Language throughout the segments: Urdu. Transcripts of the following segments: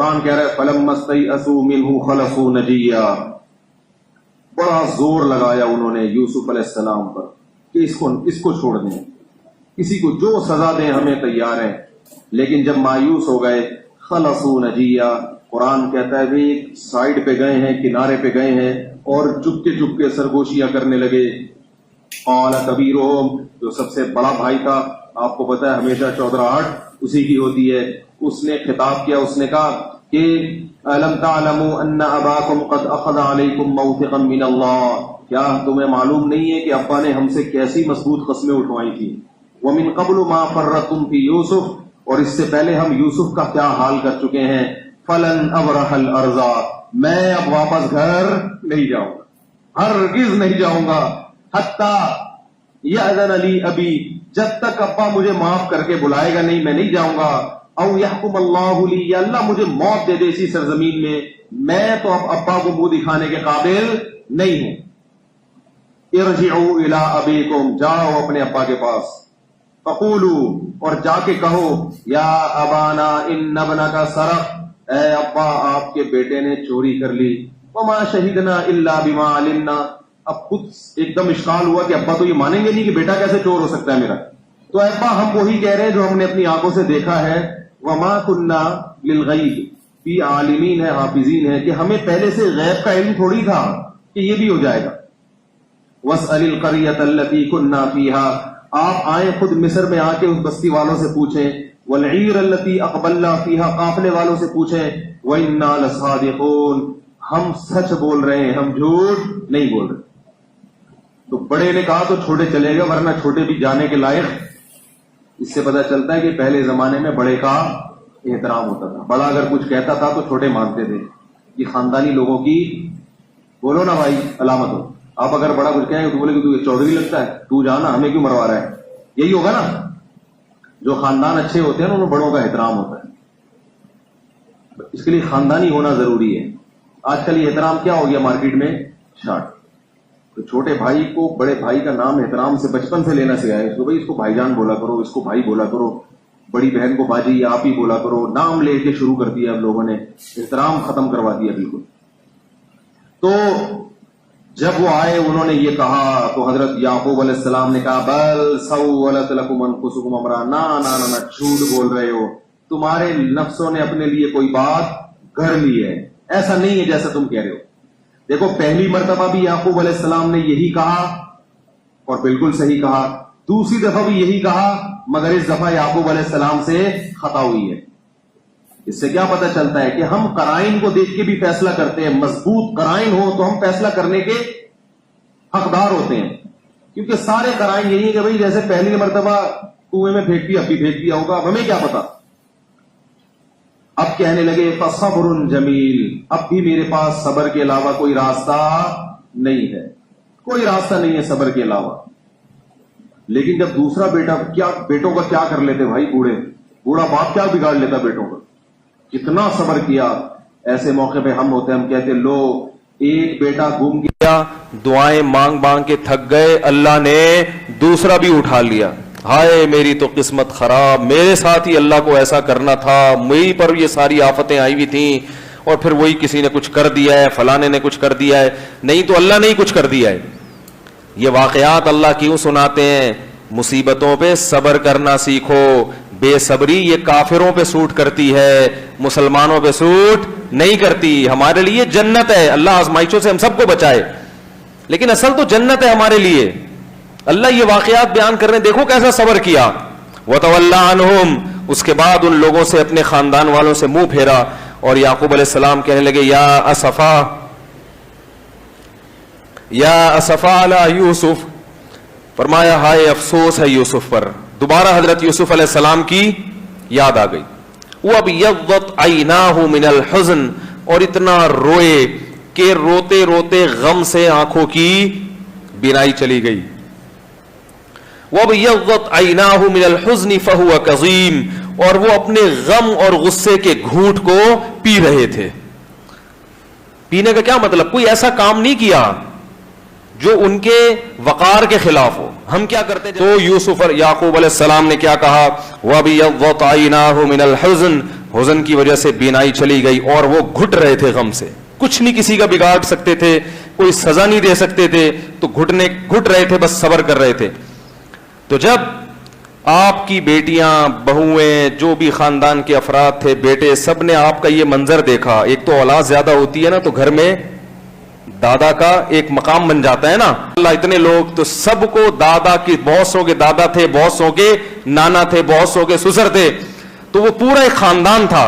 قرآن کہہ رہا ہے فَلَمَّا اسْتَيْأَسُوا مِنْهُ خَلَصُوا نَجِيًّا، بڑا زور لگایا انہوں نے یوسف علیہ السلام پر کہ اس کو چھوڑ دیں، کسی کو جو سزا دیں ہمیں تیار ہیں، لیکن جب مایوس ہو گئے خَلَصُوا نَجِيًّا، قرآن کہتا ہے بھی سائڈ پہ گئے ہیں، کنارے پہ گئے ہیں اور چپ کے سرگوشیاں کرنے لگے۔ قال کبیرہم، جو سب سے بڑا بھائی تھا، آپ کو پتا ہے ہمیشہ چودراہٹ اسی کی ہوتی ہے، اس نے خطاب کیا، اس نے کہا کہ أَلَمْ تَعْلَمُوا أَنَّ أَبَاكُمْ قَدْ أَخَذَ عَلَيْكُمْ مَوْثِقًا مِّنَ اللَّهِ، کیا تمہیں معلوم نہیں ہے کہ ابا نے ہم سے کیسی مضبوط قسمیں اٹھوائی تھی؟ وَمِن قَبْلُ مَا فَرَّطْتُمْ فِي يُوسُف، اور اس سے پہلے ہم یوسف کا کیا حال کر چکے ہیں، فَلَنْ أَبْرَحَ الْأَرْضَ، میں اب واپس گھر نہیں جاؤں گا، ہرگز نہیں جاؤں گا، حَتَّى يَأْذَنَ لِي أَبِي، جب تک ابا مجھے معاف کر کے بلائے گا نہیں میں نہیں جاؤں گا، او یحکم اللہ لی، یا اللہ مجھے موت دے دے اسی سرزمین میں تو اب ابا کو منہ دکھانے کے قابل نہیں ہوں۔ ارجعوا الی ابیکم، جاؤ اپنے ابا کے پاس، فقولوا، اور جا کے کہو، یا ابانا ان ابنک سرق، اے ابا آپ کے بیٹے نے چوری کر لی، وما شہدنا الا بما علمنا، اب خود ایک دم اشکال ہوا کہ ابا تو یہ مانیں گے نہیں کہ بیٹا کیسے چور ہو سکتا ہے میرا، تو ابا ہم وہی کہہ رہے ہیں جو ہم نے اپنی آنکھوں سے دیکھا ہے، وما كنا للغیب فی عالمین ہے، حافظین ہے، کہ ہمیں پہلے سے غیب کا علم تھوڑی تھا کہ یہ بھی ہو جائے گا۔ واسأل القریۃ التی كنا فیہا، آپ آئیں خود مصر میں آ کے اس بستی والوں سے پوچھیں، والعیر التی اقبلنا فیہا، قافلے والوں سے پوچھیں، وإنا لصادقون، ہم سچ بول رہے ہیں، ہم جھوٹ نہیں بول رہے۔ تو بڑے نے کہا تو چھوٹے چلے گا، ورنہ چھوٹے بھی جانے کے لائق۔ اس سے پتہ چلتا ہے کہ پہلے زمانے میں بڑے کا احترام ہوتا تھا، بڑا اگر کچھ کہتا تھا تو چھوٹے مانتے تھے۔ یہ خاندانی لوگوں کی، بولو نا بھائی، علامت ہو۔ آپ اگر بڑا کچھ کہیں تو بولے کہ تو چودھری لگتا ہے، تو جانا، ہمیں کیوں مروا رہا ہے، یہی ہوگا نا۔ جو خاندان اچھے ہوتے ہیں نا، انہیں بڑوں کا احترام ہوتا ہے، اس کے لیے خاندانی ہونا ضروری ہے۔ آج کل یہ احترام کیا ہو گیا مارکیٹ میں، شارٹ۔ تو چھوٹے بھائی کو بڑے بھائی کا نام احترام سے بچپن سے لینا سکھایا، اس کو بھائی اس کو بھائی جان بولا کرو، اس کو بھائی بولا کرو، بڑی بہن کو باجی یا آپ ہی بولا کرو، نام لے کے شروع کر دیا اب لوگوں نے، احترام ختم کروا دیا بالکل۔ تو جب وہ آئے انہوں نے یہ کہا تو حضرت یعقوب علیہ السلام نے کہا بل سولت لکم انفسکم امرا، نا نا نا نا، جھوٹ بول رہے ہو، تمہارے نفسوں نے اپنے لیے کوئی بات گھڑ لی ہے، ایسا نہیں ہے جیسا تم کہہ رہے ہو۔ دیکھو پہلی مرتبہ بھی یعقوب علیہ السلام نے یہی کہا اور بالکل صحیح کہا، دوسری دفعہ بھی یہی کہا، مگر اس دفعہ یعقوب علیہ السلام سے خطا ہوئی ہے۔ اس سے کیا پتہ چلتا ہے کہ ہم قرائن کو دیکھ کے بھی فیصلہ کرتے ہیں، مضبوط قرائن ہو تو ہم فیصلہ کرنے کے حقدار ہوتے ہیں، کیونکہ سارے قرائن یہی ہے کہ بھئی جیسے پہلی مرتبہ کنویں میں پھینک دیا اب بھی پھینک دیا ہوگا، اب ہمیں کیا پتا۔ اب کہنے لگے فصبر جمیل، اب بھی میرے پاس صبر کے علاوہ کوئی راستہ نہیں ہے، کوئی راستہ نہیں ہے صبر کے علاوہ۔ لیکن جب دوسرا بیٹا، کیا بیٹوں کا کیا کر لیتے بھائی، بوڑھا باپ کیا بگاڑ لیتا بیٹوں کا، کتنا صبر کیا۔ ایسے موقع پہ ہم ہوتے، ہم کہتے لو ایک بیٹا گم گیا، دعائیں مانگ مانگ کے تھک گئے، اللہ نے دوسرا بھی اٹھا لیا، ہائے میری تو قسمت خراب، میرے ساتھ ہی اللہ کو ایسا کرنا تھا، مجھ پر یہ ساری آفتیں آئی ہوئی تھیں اور پھر وہی کسی نے کچھ کر دیا ہے، فلانے نے کچھ کر دیا ہے، نہیں تو اللہ نے ہی کچھ کر دیا ہے۔ یہ واقعات اللہ کیوں سناتے ہیں؟ مصیبتوں پہ صبر کرنا سیکھو۔ بے صبری یہ کافروں پہ سوٹ کرتی ہے، مسلمانوں پہ سوٹ نہیں کرتی۔ ہمارے لیے جنت ہے، اللہ آزمائشوں سے ہم سب کو بچائے، لیکن اصل تو جنت ہے ہمارے لیے۔ اللہ یہ واقعات بیان کر رہے ہیں، دیکھو کیسا صبر کیا۔ وَتَوَلَّ عَنْهُمْ، اس کے بعد ان لوگوں سے، اپنے خاندان والوں سے منہ پھیرا، اور یعقوب علیہ السلام کہنے لگے یا اسفا، یا اسفا علی یوسف، فرمایا ہائے افسوس ہے یوسف پر۔ دوبارہ حضرت یوسف علیہ السلام کی یاد آ گئی۔ وَابْيَضَّتْ عَيْنَاهُ مِنَ الْحُزْنِ، اور اتنا روئے کہ روتے روتے غم سے آنکھوں کی بینائی چلی گئی۔ وَابْيَضَّتْ عَيْنَاهُ مِنَ الْحُزْنِ فَهُوَ كَظِيمٌ، اور وہ اپنے غم اور غصے کے گھونٹ کو پی رہے تھے۔ پینے کا کیا مطلب؟ کوئی ایسا کام نہیں کیا جو ان کے وقار کے خلاف ہو. ہم کیا کرتے تو یوسف یعقوب علیہ السلام نے کیا کہا, وَبِيَضَّتْ عَيْنَاهُ مِنَ الْحُزْنِ, حزن کی وجہ سے بینائی چلی گئی اور وہ گھٹ رہے تھے غم سے. کچھ نہیں کسی کا بگاڑ سکتے تھے, کوئی سزا نہیں دے سکتے تھے, تو گھٹ رہے تھے, بس صبر کر رہے تھے. تو جب آپ کی بیٹیاں, بہویں, جو بھی خاندان کے افراد تھے, بیٹے, سب نے آپ کا یہ منظر دیکھا, ایک تو اولاد زیادہ ہوتی ہے نا, تو گھر میں دادا کا ایک مقام بن جاتا ہے نا. اللہ اتنے لوگ, تو سب کو دادا کی, بہت سو کے دادا تھے, بہت سو کے نانا تھے, بہت سو کے سسر تھے, تو وہ پورا ایک خاندان تھا.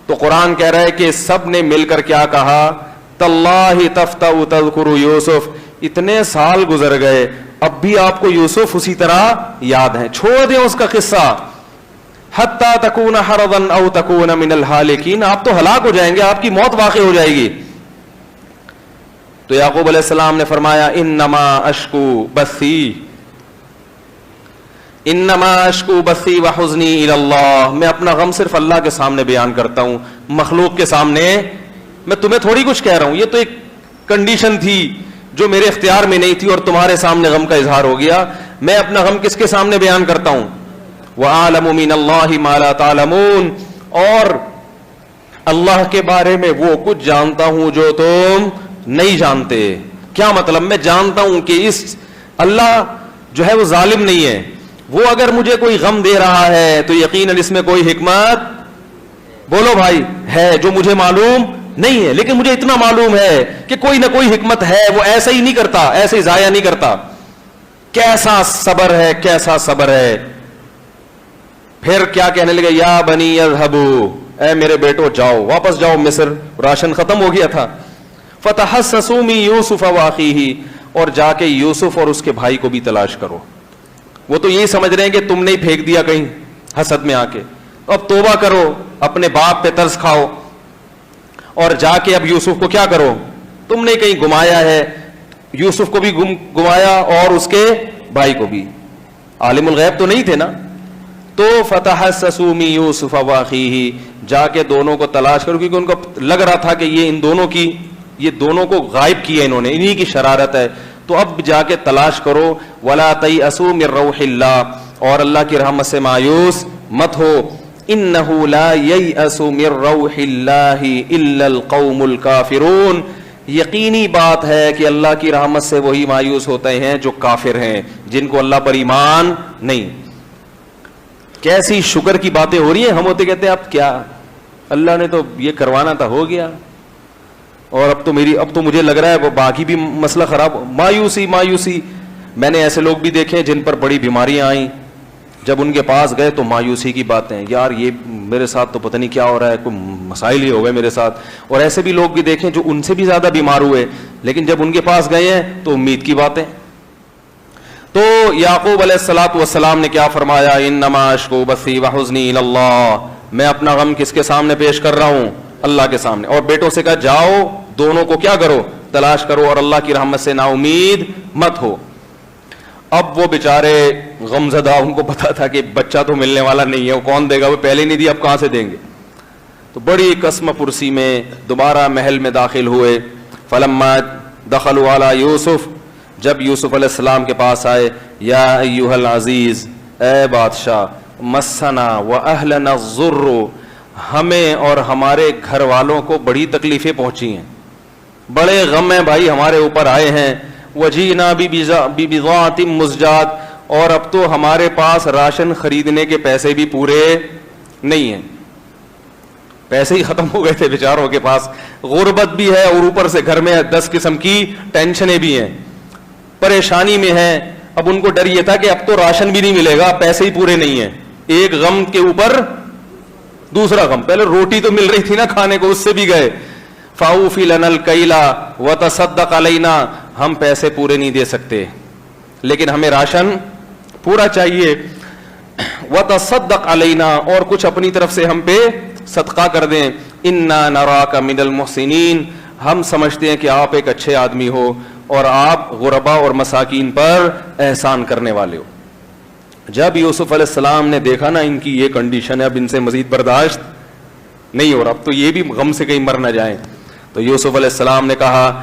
تو قرآن کہہ رہا ہے کہ سب نے مل کر کیا کہا, تاللہ تفتأ تذکر یوسف, اتنے سال گزر گئے اب بھی آپ کو یوسف اسی طرح یاد ہے, چھوڑ دیں اس کا قصہ. حتی تکون حرضا او تکون من الہالکین, آپ تو ہلاک ہو جائیں گے, آپ کی موت واقع ہو جائے گی. تو یعقوب علیہ السلام نے فرمایا, انما اشکو بثی, انما اشکو بثی وحزنی الی اللہ, میں اپنا غم صرف اللہ کے سامنے بیان کرتا ہوں, مخلوق کے سامنے میں تمہیں تھوڑی کچھ کہہ رہا ہوں. یہ تو ایک کنڈیشن تھی جو میرے اختیار میں نہیں تھی اور تمہارے سامنے غم کا اظہار ہو گیا. میں اپنا غم کس کے سامنے بیان کرتا ہوں, وَأَعْلَمُ مِنَ اللَّهِ مَا لَا تَعْلَمُونَ, اور اللہ کے بارے میں وہ کچھ جانتا ہوں جو تم نہیں جانتے. کیا مطلب, میں جانتا ہوں کہ اس اللہ جو ہے وہ ظالم نہیں ہے, وہ اگر مجھے کوئی غم دے رہا ہے تو یقیناً اس میں کوئی حکمت, بولو بھائی, ہے جو مجھے معلوم نہیں ہے, لیکن مجھے اتنا معلوم ہے کہ کوئی نہ کوئی حکمت ہے, وہ ایسا ہی نہیں کرتا, ایسے ہی ضائع نہیں کرتا. کیسا صبر ہے, کیسا صبر ہے. پھر کیا کہنے لگے, یا بنی اذهبوا, اے میرے بیٹو جاؤ, واپس جاؤ مصر, راشن ختم ہو گیا تھا. فتحسسوا من یوسف واخیہ, اور جا کے یوسف اور اس کے بھائی کو بھی تلاش کرو. وہ تو یہی سمجھ رہے ہیں کہ تم نے پھینک دیا کہیں حسد میں آ کے, اب توبہ کرو, اپنے باپ پہ ترس کھاؤ, اور جا کے اب یوسف کو کیا کرو, تم نے کہیں گمایا ہے, یوسف کو بھی گمایا اور اس کے بھائی کو بھی. عالم الغیب تو نہیں تھے نا. تو فتحسسوا من یوسف واخیہ, جا کے دونوں کو تلاش کرو, کیونکہ ان کو لگ رہا تھا کہ یہ دونوں کو غائب کیا انہوں نے, انہی کی شرارت ہے, تو اب جا کے تلاش کرو. ولا تیأسوا من روح اللہ, اور اللہ کی رحمت سے مایوس مت ہو. انہ لا ییأس من روح اللہ الا القوم الکافرون, یقینی بات ہے کہ اللہ کی رحمت سے وہی مایوس ہوتے ہیں جو کافر ہیں, جن کو اللہ پر ایمان نہیں. کیسی شکر کی باتیں ہو رہی ہیں. ہم ہوتے کہتے ہیں اب کیا, اللہ نے تو یہ کروانا تھا, ہو گیا, اور اب تو مجھے لگ رہا ہے وہ باقی بھی مسئلہ خراب. مایوسی. میں نے ایسے لوگ بھی دیکھے جن پر بڑی بیماریاں آئیں, جب ان کے پاس گئے تو مایوسی کی باتیں, یار یہ میرے ساتھ تو پتہ نہیں کیا ہو رہا ہے, کوئی مسائل ہی ہو گئے میرے ساتھ. اور ایسے بھی لوگ بھی دیکھیں جو ان سے بھی زیادہ بیمار ہوئے, لیکن جب ان کے پاس گئے ہیں تو امید کی باتیں. تو یعقوب علیہ السلام نے کیا فرمایا, انما اشکو بثی وحزنی الی اللہ, میں اپنا غم کس کے سامنے پیش کر رہا ہوں, اللہ کے سامنے. اور بیٹوں سے کہا جاؤ دونوں کو کیا کرو, تلاش کرو, اور اللہ کی رحمت سے نا امید مت ہو. اب وہ بیچارے غمزدہ, ان کو پتا تھا کہ بچہ تو ملنے والا نہیں ہے, وہ کون دے گا, وہ پہلے نہیں دیا, اب کہاں سے دیں گے. تو بڑی قسم پرسی میں دوبارہ محل میں داخل ہوئے. فلما دخلوا علی یوسف, جب یوسف علیہ السلام کے پاس آئے, یا ایھا العزیز, اے بادشاہ, مسنا واہلنا الضر, ہمیں اور ہمارے گھر والوں کو بڑی تکلیفیں پہنچی ہیں, بڑے غم ہیں بھائی ہمارے اوپر آئے ہیں. وجینا ببضاعۃ مزجاۃ, اور اب تو ہمارے پاس راشن خریدنے کے پیسے بھی پورے نہیں ہیں, پیسے ہی ختم ہو گئے تھے بیچاروں کے پاس. غربت بھی ہے اور اوپر سے گھر میں 10 قسم کی ٹینشنیں بھی ہیں, پریشانی میں ہیں. اب ان کو ڈر یہ تھا کہ اب تو راشن بھی نہیں ملے گا, پیسے ہی پورے نہیں ہیں. ایک غم کے اوپر دوسرا غم, پہلے روٹی تو مل رہی تھی نا کھانے کو, اس سے بھی گئے. فَأَوْفِ لَنَا الْكَيْلَ وَتَصَدَّقْ عَلَيْنَا, ہم پیسے پورے نہیں دے سکتے لیکن ہمیں راشن پورا چاہیے. وَتَصَدَّقْ عَلَيْنَا, اور کچھ اپنی طرف سے ہم پہ صدقہ کر دیں. إِنَّا نَرَاكَ مِنَ الْمُحْسِنِينَ, ہم سمجھتے ہیں کہ آپ ایک اچھے آدمی ہو اور آپ غربا اور مساکین پر احسان کرنے والے ہو. جب یوسف علیہ السلام نے دیکھا نا ان کی یہ کنڈیشن ہے, اب ان سے مزید برداشت نہیں ہو رہا, اب تو یہ بھی غم سے کہیں مر نہ جائیں, تو یوسف علیہ السلام نے کہا